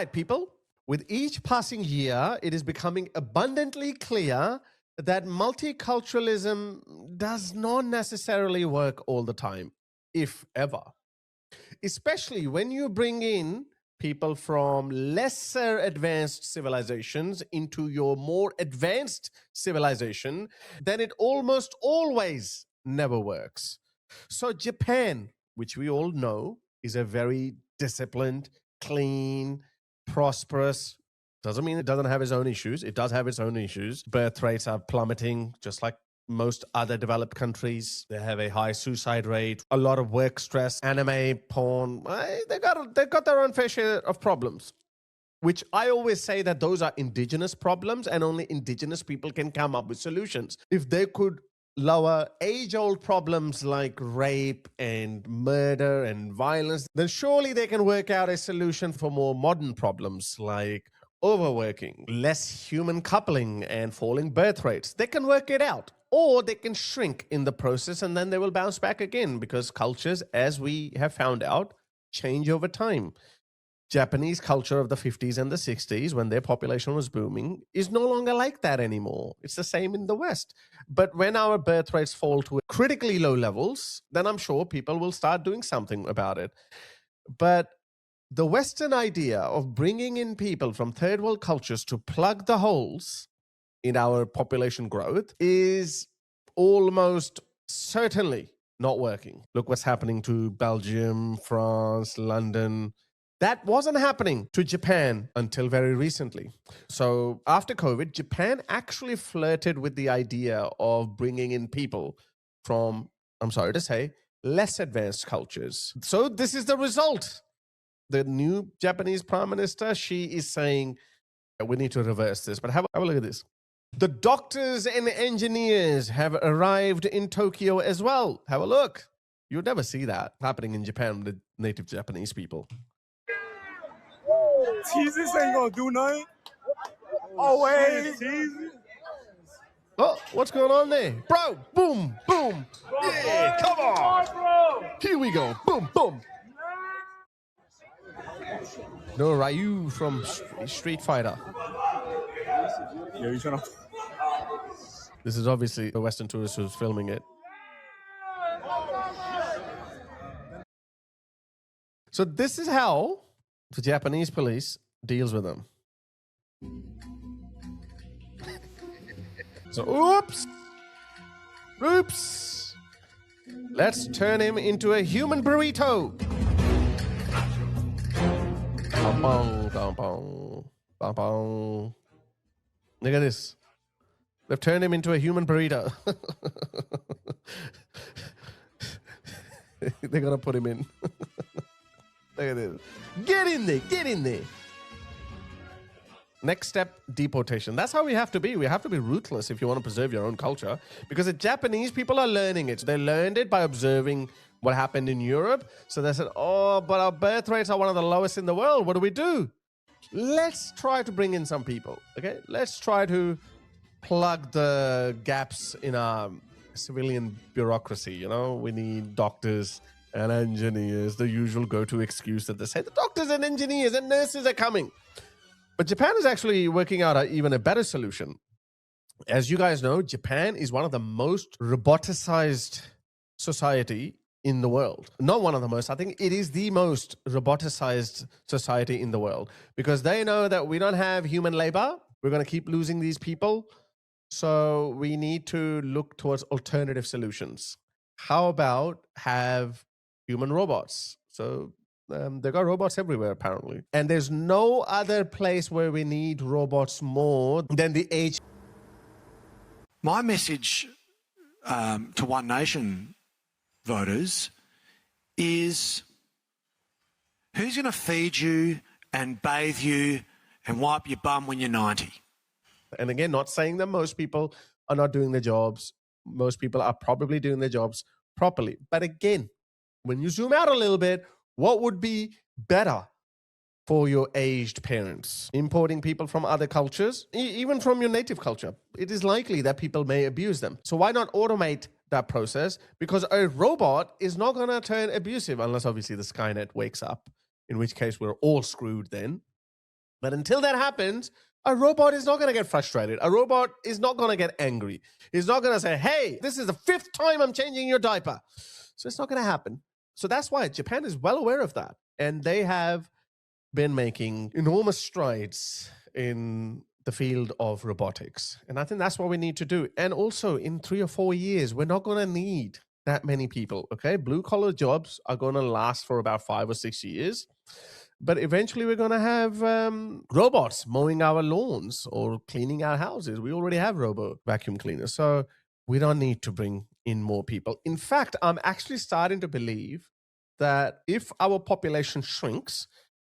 right, people. With each passing year, it is becoming abundantly clear that multiculturalism does not necessarily work all the time, if ever. Especially when you bring in people from lesser advanced civilizations into your more advanced civilization, then it almost always never works. So, Japan, which we all know is a very disciplined, clean, prosperous, doesn't mean it doesn't have its own issues. It does have its own issues. Birth rates are plummeting, just like most other developed countries. They have a high suicide rate, a lot of work stress, anime, porn. They've got their own fair share of problems, which I always say that those are indigenous problems and only indigenous people can come up with solutions. If they could lower age-old problems like rape and murder and violence, then surely they can work out a solution for more modern problems like overworking, less human coupling, and falling birth rates. They can work it out. Or they can shrink in the process and then they will bounce back again, because cultures, as we have found out, change over time. Japanese culture of the 50s and the 60s, when their population was booming, is no longer like that anymore. It's the same in the West. But when our birth rates fall to critically low levels, then I'm sure people will start doing something about it. But the Western idea of bringing in people from third world cultures to plug the holes in our population growth is almost certainly not working. Look what's happening to Belgium, France, London. That wasn't happening to Japan until very recently. So after COVID, Japan actually flirted with the idea of bringing in people from, I'm sorry to say, less advanced cultures. So this is the result. The new Japanese prime minister, she is saying, we need to reverse this. But have a look at this. The doctors and engineers have arrived in Tokyo as well. Have a look. You'll never see that happening in Japan with the native Japanese people. Jesus ain't gonna do nothing. Always. Oh, what's going on there? Bro, boom, boom. Yeah, come on. Here we go. Boom, boom. No, Ryu from Street Fighter. Yeah, you trying to... This is obviously a Western tourist who's filming it. So this is how the Japanese police deals with them. So, oops. Let's turn him into a human burrito. Bum, bum, bum, bum, bum, bum. Look at this. They've turned him into a human burrito. They're going to put him in. Look at this. Get in there. Get in there. Next step, deportation. That's how we have to be. We have to be ruthless if you want to preserve your own culture, because the Japanese people are learning it. They learned it by observing what happened in Europe. So they said, oh, but our birth rates are one of the lowest in the world. What do? Let's try to bring in some people, okay? Let's try to plug the gaps in our civilian bureaucracy, you know? We need doctors and engineers, the usual go-to excuse that they say, the doctors and engineers and nurses are coming. But Japan is actually working out even a better solution. As you guys know, Japan is one of the most roboticized society in the world. Not one of the most, I think it is the most roboticized society in the world, because they know that we don't have human labor. We're going to keep losing these people. So we need to look towards alternative solutions. How about have human robots? So they've got robots everywhere, apparently. And there's no other place where we need robots more than the age. My message to One Nation voters is, who's going to feed you and bathe you and wipe your bum when you're 90? And again, not saying that most people are not doing their jobs. Most people are probably doing their jobs properly. But again, when you zoom out a little bit, what would be better for your aged parents? Importing people from other cultures, even from your native culture. It is likely that people may abuse them. So why not automate that process? Because a robot is not going to turn abusive unless obviously the Skynet wakes up, in which case we're all screwed then. But until that happens, a robot is not going to get frustrated. A robot is not going to get angry. He's not going to say, hey, this is the 5th time I'm changing your diaper. So it's not going to happen. So that's why Japan is well aware of that. And they have been making enormous strides in the field of robotics. And I think that's what we need to do. And also in 3 or 4 years, we're not going to need that many people, okay? Blue collar jobs are going to last for about 5 or 6 years. But eventually we're going to have robots mowing our lawns or cleaning our houses. We already have robo vacuum cleaners. So we don't need to bring in more people. In fact, I'm actually starting to believe that if our population shrinks,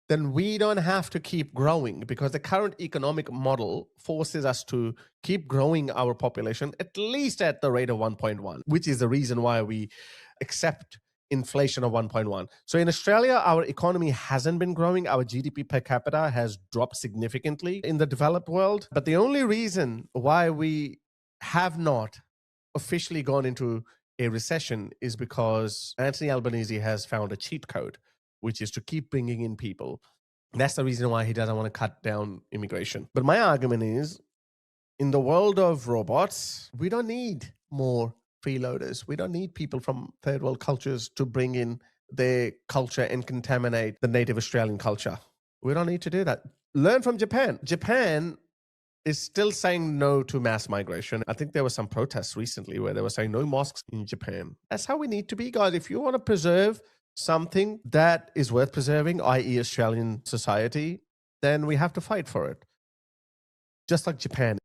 then we don't have to keep growing, because the current economic model forces us to keep growing our population at least at the rate of 1.1, which is the reason why we accept inflation of 1.1. So in Australia, our economy hasn't been growing. Our GDP per capita has dropped significantly in the developed world. But the only reason why we have not officially gone into a recession is because Anthony Albanese has found a cheat code, which is to keep bringing in people. That's the reason why he doesn't want to cut down immigration. But my argument is, in the world of robots, we don't need more freeloaders. We don't need people from third world cultures to bring in their culture and contaminate the native Australian culture. We don't need to do that. Learn from Japan. Japan is still saying no to mass migration. I think there were some protests recently where they were saying no mosques in Japan. That's how we need to be, guys. If you want to preserve something that is worth preserving, i.e. Australian society, then we have to fight for it. Just like Japan.